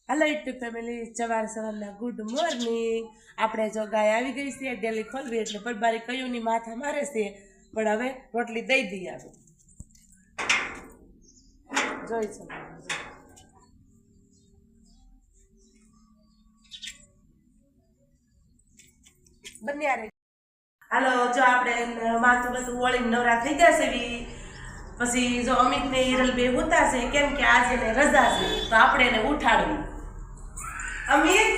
Hello YouTube family सवार सवाરના good morning. આપણે જો ગાય આવી ગઈ છે ડેલી ખોલવી એટલે પરબારી કયું ની માથા મારે છે, પણ હવે રોટલી દઈ દઈએ આપણે જોઈ શકો બન્યા રે। હાલો જો આપણે માથું બધું ઓળીને નવરા થઈ જશે પછી જો અમિત ને હિરલ બે હોતા છે કેમ કે આજે એને રજા છે તો આપણે એને ઉઠાડવી। અમિત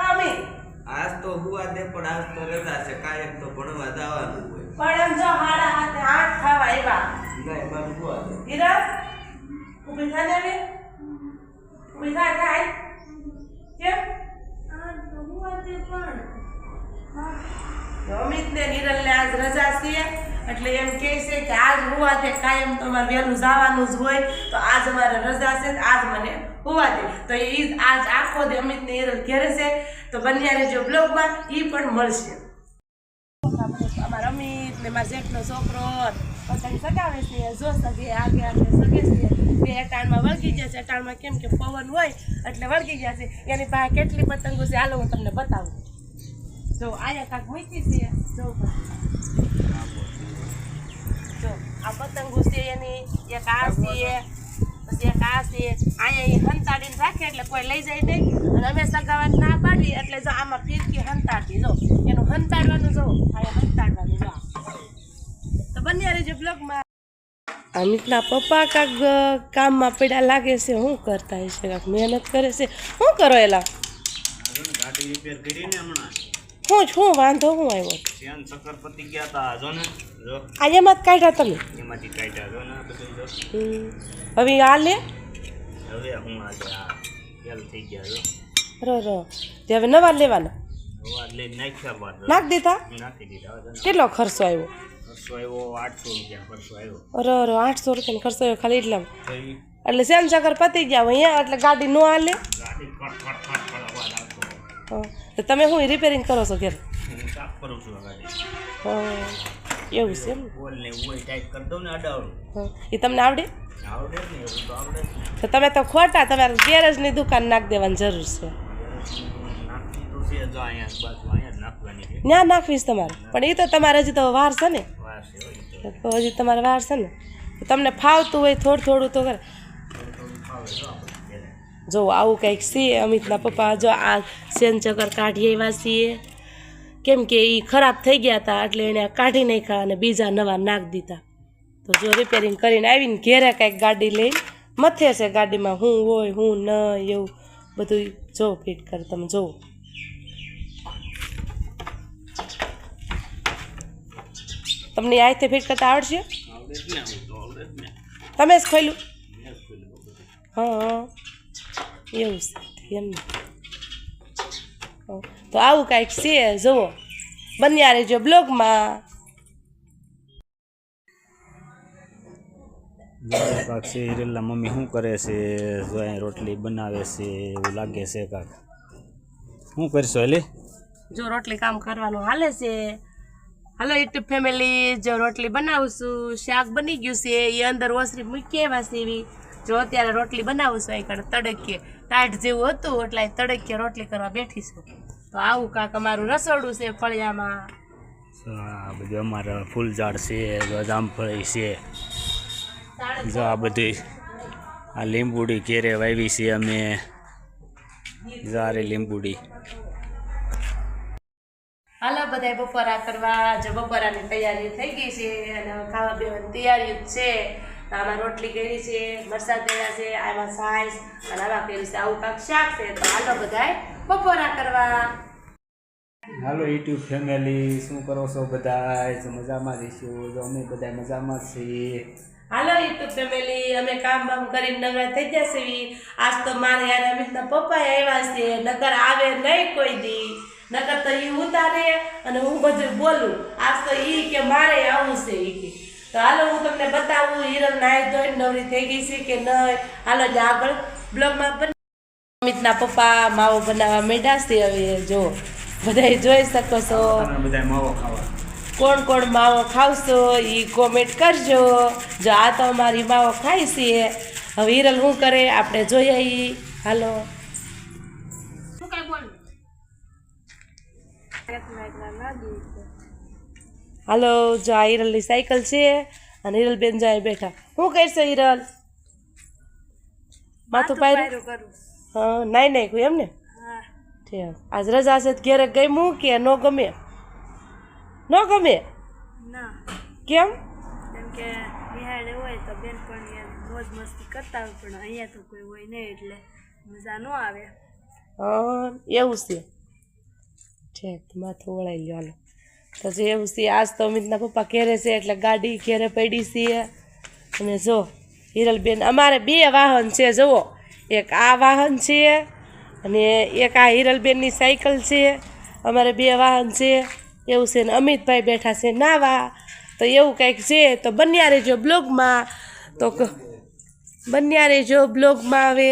અમિત आज तो हुआ दे पण आज तो रजा છે કાયમ તો ભણવા જવાનું હોય પણ એમ જો 7:30 થવા આવ્યા નહીં મારું હુआ દે હિરલ ઉભી થા ને હવે ઉભી થા થાય કેમ આ તો હુआ દે પણ અમિત ને હિરલ ને આજ રજા છે એટલે એમ કહે છે કે આજ હુआ દે કાયમ તમારે વહેલું જવાનું જ હોય તો આજ અમારે રજા છે આજ મને હુआ દે તો ઈ આજ આખો દે અમિત ને હિરલ ઘરે છે તો બન્યા રહેજો બ્લોગમાં ઈ પણ મળશે। અમારા અમિત ને મારા જેઠનો છોકરો પતંગ સગાવે છે જો સગે આગે આગે સગે છે બે અટાણમાં વળગી ગયા છે અટાણમાં કેમ કે પવન હોય એટલે વળગી ગયા છે એની પાસે કેટલી પતંગો છે હાલો હું તમને બતાવું। જો આયા કાક મૂકી છે જો આ પતંગો છે એની એક આ છે પછી એક આ છે અહીંયા એ હંતાડીને રાખે એટલે કોઈ લઈ જાય નહીં અને અમે સગાવાની ના પાડી એટલે જો આમાં ફીરકી હંતાડી જો એનું હંતાડવાનું જો અહીંયા હંતાડવાનું જો તો બન્યા રહેજો બ્લોગમાં। અમિતના પપ્પા કાક કામમાં પડ્યા લાગે છે શું કરતા હશે કાક મહેનત કરે છે શું કરો એલા ગાડી રિપેર કરીને હમણાં શું વાંધો શું આવ્યો શ્યાન ચક્કર પતી ગયા તા જો ને જો આ એમાં જ કાઢ્યા તમે એમાંથી કાઢ્યા જો ને બધું જો હવે આ લે હવે હું આજે આ ફેલ થઈ ગયા રો જો તે હવે નવા લેવાના હવા લઈ નાખ્યા બાદ નાખ દીધા નાખી દીધા હવે કેટલો ખર્ચો આવ્યો ખર્ચો આવ્યો 800 રૂપિયા ખર્ચો આવ્યો અરે 800 રૂપિયાનો ખર્ચો આવ્યો ખાલી એટલા તો ઈ એટલે શ્યામ ચક્કર પતી ગયા અહીંયા એટલે ગાડી નો હાલે ગાડી કટ કટ કટ કટ અવાજ આવતો તો તમે શું રિપેરિંગ કરો છો ઘેર હું સાફ કરું છું આ ગાડી એવું છે એમ બોલ ને ઓય ટાઈટ કરી દઉં ને અડાવડું એ તમને આવડે આવડે ને એવું તો આવડે જ ને તો તમે તો ખોટા તમારે ગેરેજની દુકાન નાખી દેવાની જરૂર છે નાખી તો છે જો અહીંયા બાજુ અહીંયા જ નાખવાની છે ત્યાં નાખવીશ તમારે પણ એ તો તમારે હજી તો વાર છે ને વાર છે હોય તો હજી તમારે વાર છે ને તો તમને ફાવતું હોય થોડું થોડું તો કરે થોડું ફાવે જો આપણે જો આવું કંઈક છે અમિતના પપ્પા જો આ શેન ચક્કર કાઢી આવ્યા છીએ કેમ કે એ ખરાબ થઈ ગયા હતા એટલે એને કાઢી નાખ્યા અને બીજા નવા નાખી દીધા તો જો રિપેરિંગ કરીને આવીને ઘેરે કાંઈક ગાડી લઈને મથે છે ગાડીમાં હું હોય હું ન એવું બધું જો ફિટ કરે તમે જુઓ તમને આયતે ફિટ કરતા આવડશે આવડે જ ને હું તો આવડે જ ને તમે જ ખોલ્યું મેં જ ખોલ્યું બધું હા એવું છે એમ તો આવું કાંઈક છે જુઓ બન્યા રહેજો બ્લોગમાં। કાક છે હિરેલના મમ્મી શું કરે છે જો અહીં રોટલી બનાવે છે એવું લાગે છે કાક શું કરશો એલી જો રોટલી કામ કરવાનું હાલે છે। હાલો યુટ્યુબ ફેમિલી જો રોટલી બનાવું છું શાક બની ગયું છે એ અંદર ઓસરી મૂકી આવ્યા છે એવી જો અત્યારે રોટલી બનાવું છું અહીં તડકીએ ટાઈટ જેવું હતું એટલે તડકીએ રોટલી કરવા બેઠી છું તો આવું કાંક અમારું રસોડું છે ફળિયામાં આ બધું અમારા ફૂલ ઝાડ છે જો જામફળી છે જો આ બધી આ લીંબુડી ઘેરે વાવી છે અમે જારે લીંબુડી હાલો બધા બપોરા કરવા જો બપોરાની તૈયારી થઈ ગઈ છે અને ખાવા પીવાની તૈયારી જ છે આમાં રોટલી કરી છે મરચાં કર્યા છે આમાં સાઈઝ અને આમાં કર્યું છે આવું કાંક શાક છે તો હાલો બધાય બપોરા કરવા। હાલો યુટ્યુબ ફેમિલી શું કરો છો બધા મજામાં રહીશું જો અમે બધા મજામાં છીએ। હાલો યુટ્યુબ ફેમિલી અમે કામ બામ કરીને નવરા થઈ જશે આજ તો મારે યાર અમિતના પપ્પા આવ્યા છે નકર આવે નહીં કોઈ દી નકર તો ઈ ઉતારે અને હું બધું બોલું આજ તો ઈ કે મારે આવું છે ઈ કે તો હાલો હું તમને બતાવું હિરલ નાઈ ધોઈને નવરી થઈ ગઈ છે કે નહીં હાલો જ આગળ બ્લોગમાં બને અમિતના પપ્પા માવો બનાવવા માંડ્યા છે હવે જો બધા જોઈ શકો છો બધા માવો ખાવા કોણ કોણ માવો ખાવશો એ કોમેન્ટ કરજો જો આ તો અમારી માવો ખાઈ છે હવે હિરલ શું કરે આપણે જોઈ આવી. હાલો હાલો, જો આ હિરલની સાયકલ છે અને હિરલબેન જાય બેઠા. શું કરશે હિરલ? માથું પાયરું? હા, નાઈ નાખ્યું એમ ને? ઠીક. આજ રજા છે તો ઘેરે ગમ્યું કે ન ગમે? ન ગમે? કેમ? કેમ કે નિહાળે હોય તો બેનપણી મોજ મસ્તી કરતા હોય, પણ અહીંયા તો કોઈ હોય નહીં એટલે મજા ન આવે. હા, એવું છે. ઠીક, માથું વળાઈ લ્યો. હાલો તો જે એવું છે, આજ તો અમિતના પપ્પા ઘેરે છે એટલે ગાડી ઘેરે પડી છે. અને જો હિરલબેન, અમારે 2 વાહન છે. જુઓ, એક આ વાહન છે અને એક આ હિરલબેનની સાયકલ છે. અમારે 2 વાહન છે એવું છે. ને અમિતભાઈ બેઠા છે નાવા. તો એવું કંઈક છે. તો બન્યા રહેજો બ્લોગમાં. તો બન્યા રહેજો બ્લોગમાં. હવે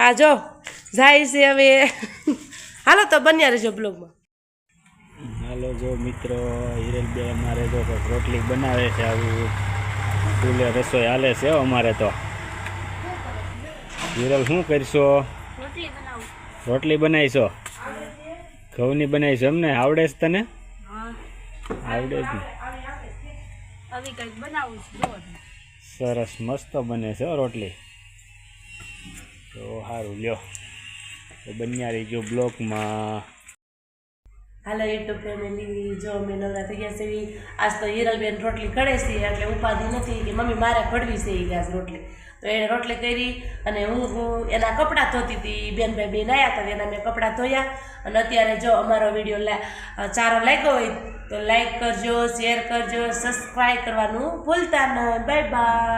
આ જો જાય છે હવે. હાલો તો બન્યા રહેજો બ્લોગમાં. હાલો જો મિત્રો, હિરલબેન અમારે તો કંઈક રોટલી બનાવે છે. આવું ફૂલે રસોઈ હાલે છે અમારે તો. હિરલ શું કરશો? રોટલી બનાવું. રોટલી બનાવીશો? ઘઉંની બનાવીશો એમને? આવડે છે તને? હા, આવડે જ ને. હવે કંઈક બનાવું છું. સરસ, મસ્ત બને છે હો રોટલી. તો સારું લ્યો, તો બન્યા રહીજો બ્લોકમાં. હાલો યુટ્યુબ ફેમિલી, જો અમે નવરા થઈ ગયા છે. આજ તો હિરલબેન રોટલી કરે છે એટલે ઉપાધિ નથી કે મમ્મી મારે ઘડવી છે એ ગાજ રોટલી. તો એણે રોટલી કરી અને હું એના કપડાં ધોતી હતી. બેનભાઈ બેન આવ્યા હતા એના મેં કપડાં ધોયા. અને અત્યારે જો અમારો વિડીયો સારો લાગ્યો હોય તો લાઈક કરજો, શેર કરજો, સબસ્ક્રાઈબ કરવાનું ભૂલતા નહીં. Bye bye.